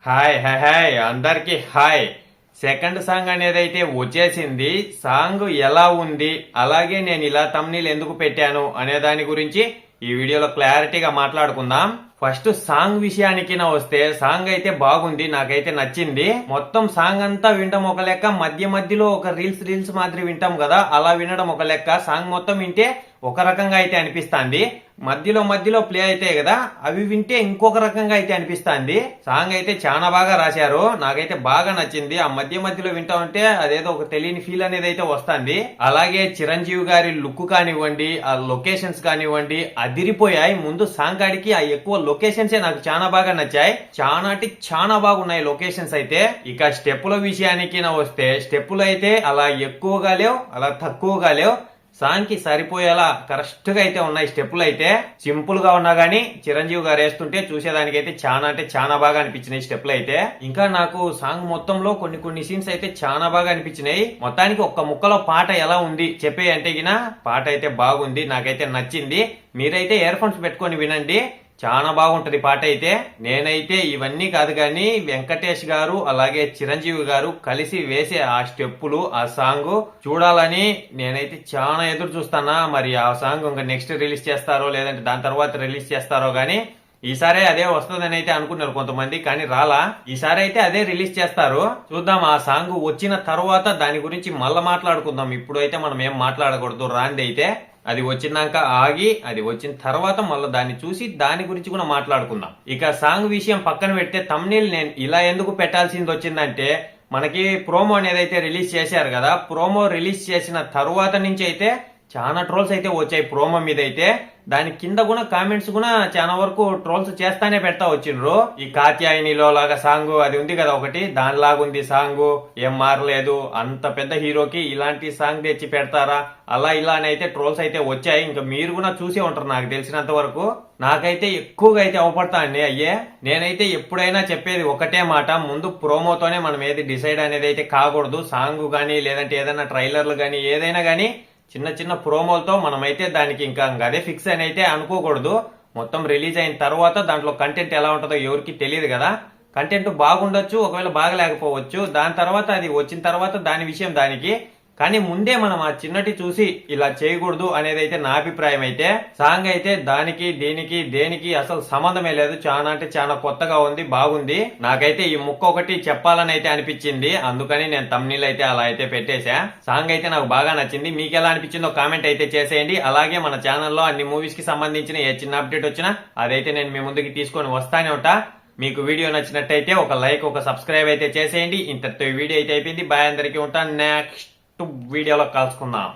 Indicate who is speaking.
Speaker 1: Hi hi hi అందరికి hi. Second song అనేది అయితే వచ్చేసింది. సాంగ్ ఎలా ఉంది, అలాగే నేను ఇలా తమ్నీల్ ఎందుకు పెట్టాను అనే దాని గురించి ఈ వీడియోలో క్లారిటీగా మాట్లాడుకుందాం. ఫస్ట్ సాంగ్ విషయానికి వస్తే సాంగ్ అయితే బాగుంది, నాకైతే నచ్చింది. మొత్తం సాంగ్ అంతా వినడం ఒక లెక్క, మధ్య మధ్యలో ఒక రీల్స్ మాదిరి వింటాం కదా, అలా వినడం ఒక లెక్క. సాంగ్ మొత్తం వింటే ఒక రకంగా అయితే అనిపిస్తుంది. మధ్యలో ప్లే అయితే కదా, అవి వింటే ఇంకొక రకంగా అయితే అనిపిస్తుంది. సాంగ్ అయితే చాలా బాగా రాశారు, నాకైతే బాగా నచ్చింది. ఆ మధ్యలో వింటా ఉంటే అదేదో ఒక తెలియని ఫీల్ అనేది అయితే వస్తుంది. అలాగే చిరంజీవి గారి లుక్ కానివ్వండి, ఆ లొకేషన్స్ కానివ్వండి అదిరిపోయాయి. ముందు సాంగ్ కాడికి ఆ ఎక్కువ లొకేషన్స్ నాకు చాలా బాగా నచ్చాయి. చాలా బాగున్నాయి లొకేషన్స్ అయితే. ఇక స్టెప్పుల విషయానికి వస్తే స్టెప్పులు అయితే అలా ఎక్కువగా లేవు, అలా తక్కువగా లేవు. సాంగ్ కి సరిపోయేలా కరెక్ట్ గా అయితే ఉన్నాయి స్టెప్పులు అయితే. సింపుల్ గా ఉన్నా గానీ చిరంజీవి గారు వేస్తుంటే చూసేదానికైతే చాలా బాగా అనిపించినాయి స్టెప్పులు అయితే. ఇంకా నాకు సాంగ్ మొత్తంలో కొన్ని సీన్స్ అయితే చాలా బాగా అనిపించినాయి. మొత్తానికి ఒక్క ముక్కలో పాట ఎలా ఉంది చెప్పే అంటే గిన పాట అయితే బాగుంది, నాకైతే నచ్చింది. మీరైతే ఇయర్ ఫోన్స్ పెట్టుకొని వినండి, చాలా బాగుంటది పాట అయితే. నేనైతే ఇవన్నీ కాదు కానీ వెంకటేష్ గారు అలాగే చిరంజీవి గారు కలిసి వేసే ఆ స్టెప్పులు, ఆ సాంగ్ చూడాలని నేనైతే చాలా ఎదురు చూస్తానా. మరి ఆ సాంగ్ ఇంకా నెక్స్ట్ రిలీజ్ చేస్తారో లేదంటే దాని తర్వాత రిలీజ్ చేస్తారో గానీ ఈసారి అదే వస్తుందని అయితే అనుకున్నారు కొంతమంది, కానీ రాలా. ఈసారి అయితే అదే రిలీజ్ చేస్తారు, చూద్దాం. ఆ సాంగ్ వచ్చిన తర్వాత దాని గురించి మళ్ళా మాట్లాడుకుందాం. ఇప్పుడు అయితే మనం ఏం మాట్లాడకూడదు, రాంది అయితే అది వచ్చినాక ఆగి అది వచ్చిన తర్వాత మళ్ళీ దాన్ని చూసి దాని గురించి కూడా మాట్లాడుకుందాం. ఇక సాంగ్ విషయం పక్కన పెడితే తమ్నీల్ నేను ఇలా ఎందుకు పెట్టాల్సింది వచ్చిందంటే, మనకి ప్రోమో అనేది అయితే రిలీజ్ చేశారు కదా, ప్రోమో రిలీజ్ చేసిన తరువాత నుంచి అయితే చాలా ట్రోల్స్ అయితే వచ్చాయి ప్రోమో మీద అయితే. దాని కింద కూడా కామెంట్స్ కూడా చాలా వరకు ట్రోల్స్ చేస్తానే పెడతా వచ్చిండ్రు. ఈ కాత్యాయనిలో లాగా సాంగ్ అది ఉంది కదా ఒకటి, దానిలాగుంది సాంగ్, ఏం మారలేదు, అంత పెద్ద హీరోకి ఇలాంటి సాంగ్ తెచ్చి పెడతారా, అలా ఇలా అని అయితే ట్రోల్స్ అయితే వచ్చాయి. ఇంకా మీరు కూడా చూసే ఉంటారు నాకు తెలిసినంత వరకు. నాకైతే ఎక్కువగా అయితే అవపడతా అండి అయ్యే. నేనైతే ఎప్పుడైనా చెప్పేది ఒకటే మాట, ముందు ప్రోమోతోనే మనం ఏది డిసైడ్ అనేది అయితే కాకూడదు. సాంగ్ గానీ లేదంటే ఏదైనా ట్రైలర్లు గానీ ఏదైనా గానీ చిన్న ప్రోమోలతో మనమైతే దానికి ఇంకా అదే ఫిక్స్ అని అయితే అనుకోకూడదు. మొత్తం రిలీజ్ అయిన తర్వాత దాంట్లో కంటెంట్ ఎలా ఉంటుందో ఎవరికి తెలియదు కదా. కంటెంట్ బాగుండొచ్చు, ఒకవేళ బాగలేకపోవచ్చు. దాని తర్వాత అది వచ్చిన తర్వాత దాని విషయం దానికి. కానీ ముందే మనం ఆ చిన్నటి చూసి ఇలా చేయకూడదు అనేది అయితే నా అభిప్రాయం అయితే. సాంగ్ అయితే దానికి దేనికి అసలు సంబంధమే లేదు. చాలా కొత్తగా ఉంది, బాగుంది. నాకైతే ఈ ముక్క ఒకటి చెప్పాలని అయితే అనిపించింది, అందుకని నేను తమ్నీల్ అయితే అలా అయితే పెట్టేశా. సాంగ్ అయితే నాకు బాగా నచ్చింది. మీకు ఎలా అనిపించిందో కామెంట్ అయితే చేసేయండి. అలాగే మన ఛానల్లో అన్ని మూవీస్ కి సంబంధించిన ఏ చిన్న అప్డేట్ వచ్చినా అదైతే నేను మీ ముందుకి తీసుకొని వస్తానే ఉంటా. మీకు వీడియో నచ్చినట్టయితే ఒక లైక్, ఒక సబ్స్క్రైబ్ అయితే చేసేయండి. ఇంతతో వీడియో అయితే అయిపోయింది. బాయ్, అందరికీ ఉంటాను. నెక్స్ట్ వీడియోలో కలుసుకుందాం.